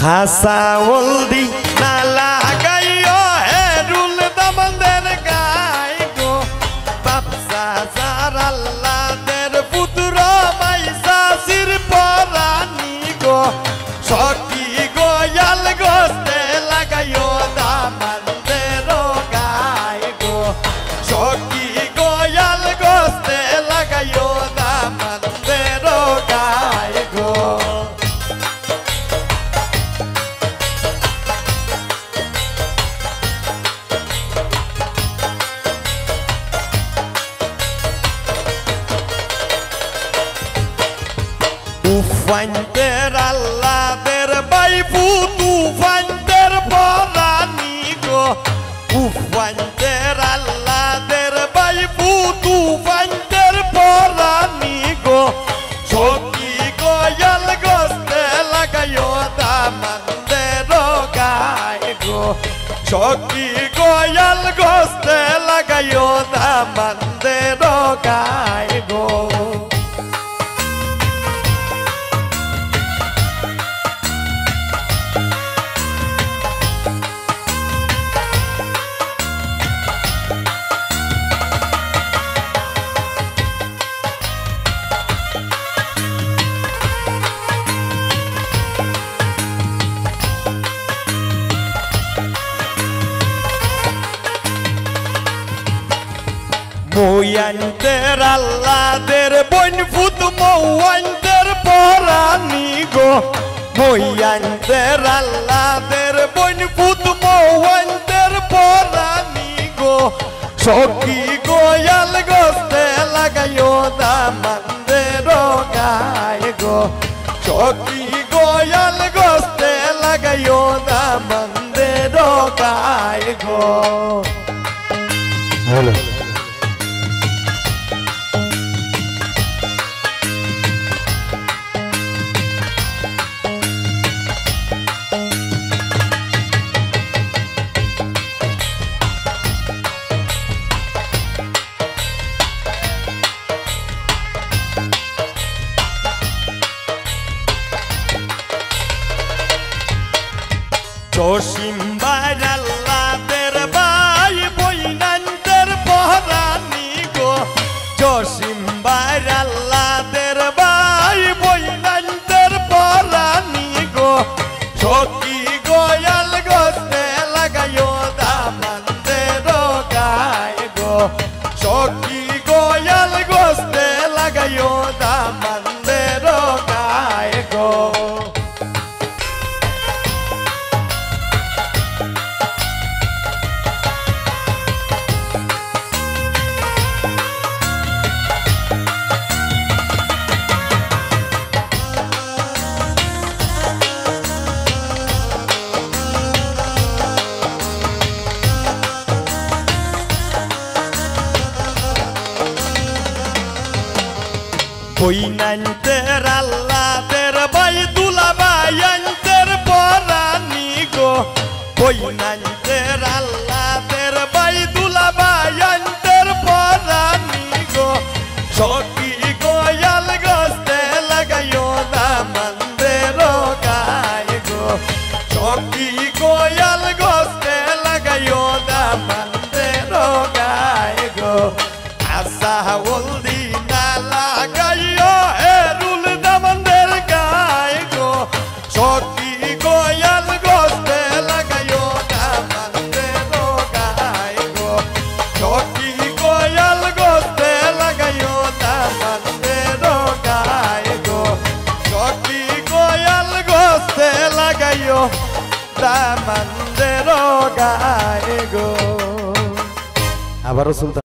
খাসা হলদি না লাগাইও হেরুল দামদের গাই গো বাপসা সার আল্লাদের পুত্র মাইসা সির পরানি গো সকি গোয়াল গোস্তে লাগাইও দামদের গাই গো সকি গোয়াল গোস্তে লাগাইও দামদের গাই গো Ufanter Allader baipu tufanter porani go Ufanter Allader baipu tufanter porani go Soki goyal goste lagayo damandero gai go Soki goyal goste lagayo damandero gai go Moyanter Allader boin fut moyanter porani go Moyanter Allader boin fut moyanter porani go Soki goyal goste lagayo damandero gai go Soki goyal goste lagayo damandero gai go Hello Josimbar Allader bai boinanter porani go Josimbar Allader bai boinanter porani go Soki goyal goste lagayo damandero gai go Soki goyal goste lagayo damandero gai go Boinanter Allader bai dula bayanter porani go Boinanter Allader bai dula bayanter porani go Soki goyal goste lagayo damandero gai go Soki goyal goste lagayo damandero gai go Asa holdi na lagayo herul damander gai go Soki goyal goste lagayo damandero gai go Soki goyal goste lagayo damandero gai go Soki goyal goste lagayo damandero gai go আবারো সুলতান